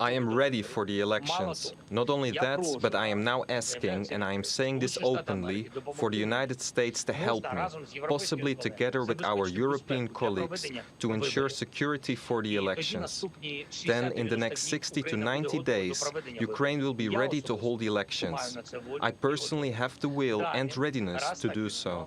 I am ready for the elections. Not only that, but I am now asking, and I am saying this openly, for the United States to help me, possibly together with our European colleagues, to ensure security for the elections. Then, in the next 60 to 90 days, Ukraine will be ready to hold elections. I personally have the will and readiness to do so.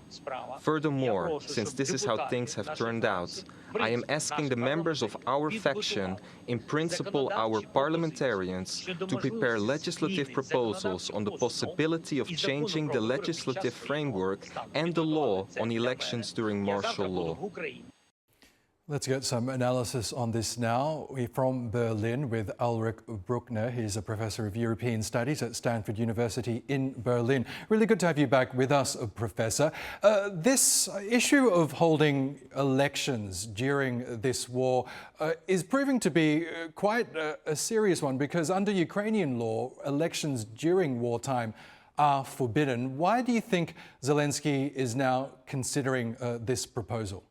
Furthermore, since this is how things have turned out, I am asking the members of our faction, in principle our parliamentarians, to prepare legislative proposals on the possibility of changing the legislative framework and the law on elections during martial law. Let's get some analysis on this now. We're from Berlin with Ulrich Brueckner. He's a professor of European Studies at Stanford University in Berlin. Really good to have you back with us, Professor. This issue of holding elections during this war is proving to be quite a serious one, because under Ukrainian law, elections during wartime are forbidden. Why do you think Zelenskyy is now considering this proposal?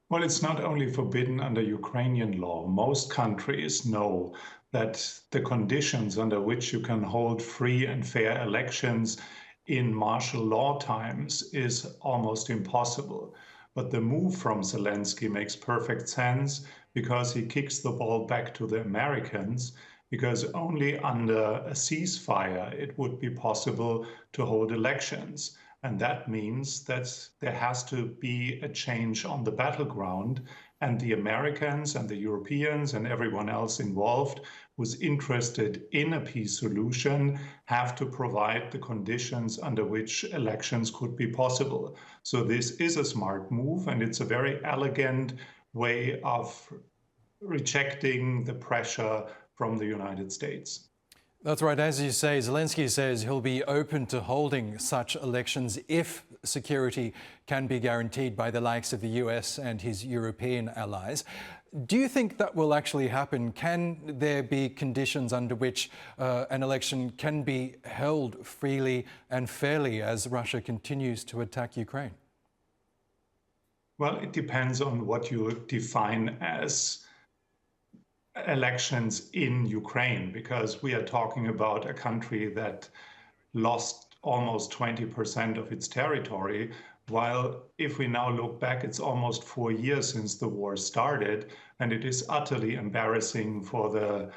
Well, it's not only forbidden under Ukrainian law. Most countries know that the conditions under which you can hold free and fair elections in martial law times is almost impossible. But the move from Zelenskyy makes perfect sense, because he kicks the ball back to the Americans, because only under a ceasefire it would be possible to hold elections. And that means that there has to be a change on the battleground, and the Americans and the Europeans and everyone else involved who's interested in a peace solution have to provide the conditions under which elections could be possible. So this is a smart move, and it's a very elegant way of rejecting the pressure from the United States. That's right. As you say, Zelenskyy says he'll be open to holding such elections if security can be guaranteed by the likes of the US and his European allies. Do you think that will actually happen? Can there be conditions under which an election can be held freely and fairly as Russia continues to attack Ukraine? Well, it depends on what you define as elections in Ukraine, because we are talking about a country that lost almost 20% of its territory, while if we now look back, it's almost 4 years since the war started, and it is utterly embarrassing for the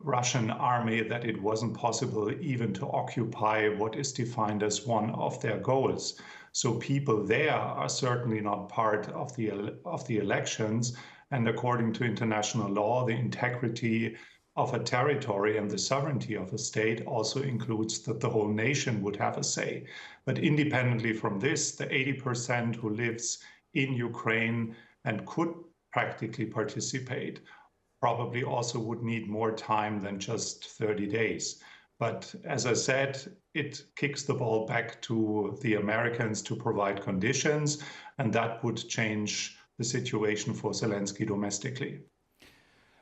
Russian army that it wasn't possible even to occupy what is defined as one of their goals. So people there are certainly not part of the elections. And according to international law, the integrity of a territory and the sovereignty of a state also includes that the whole nation would have a say. But independently from this, the 80% who lives in Ukraine and could practically participate probably also would need more time than just 30 days. But as I said, it kicks the ball back to the Americans to provide conditions, and that would change the situation for Zelenskyy domestically.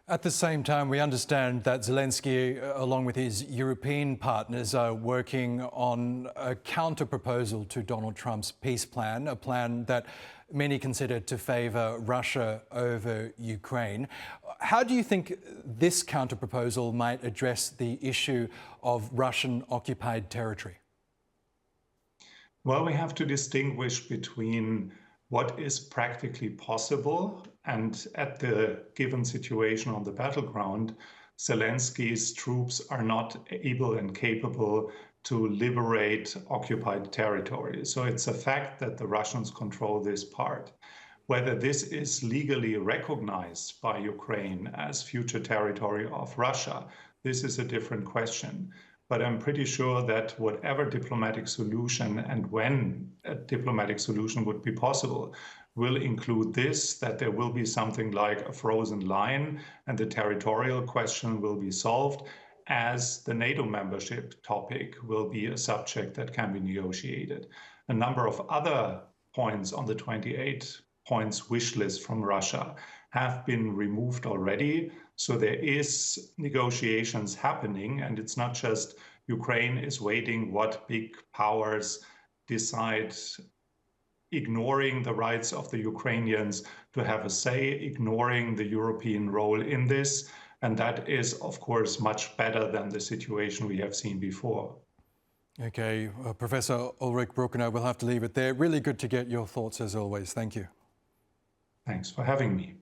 At the same time, we understand that Zelenskyy, along with his European partners, are working on a counter-proposal to Donald Trump's peace plan, a plan that many consider to favour Russia over Ukraine. How do you think this counter-proposal might address the issue of Russian-occupied territory? Well, we have to distinguish between what is practically possible, and at the given situation on the battleground, Zelenskyy's troops are not able and capable to liberate occupied territory. So it's a fact that the Russians control this part. Whether this is legally recognized by Ukraine as future territory of Russia, this is a different question. But I'm pretty sure that whatever diplomatic solution and when a diplomatic solution would be possible will include this, that there will be something like a frozen line and the territorial question will be solved, as the NATO membership topic will be a subject that can be negotiated. A number of other points on the 28 points wish list from Russia have been removed already. So there is negotiations happening, and it's not just Ukraine is waiting what big powers decide, ignoring the rights of the Ukrainians to have a say, ignoring the European role in this. And that is, of course, much better than the situation we have seen before. Okay, Professor Ulrich Brueckner, we'll have to leave it there. Really good to get your thoughts as always. Thank you. Thanks for having me.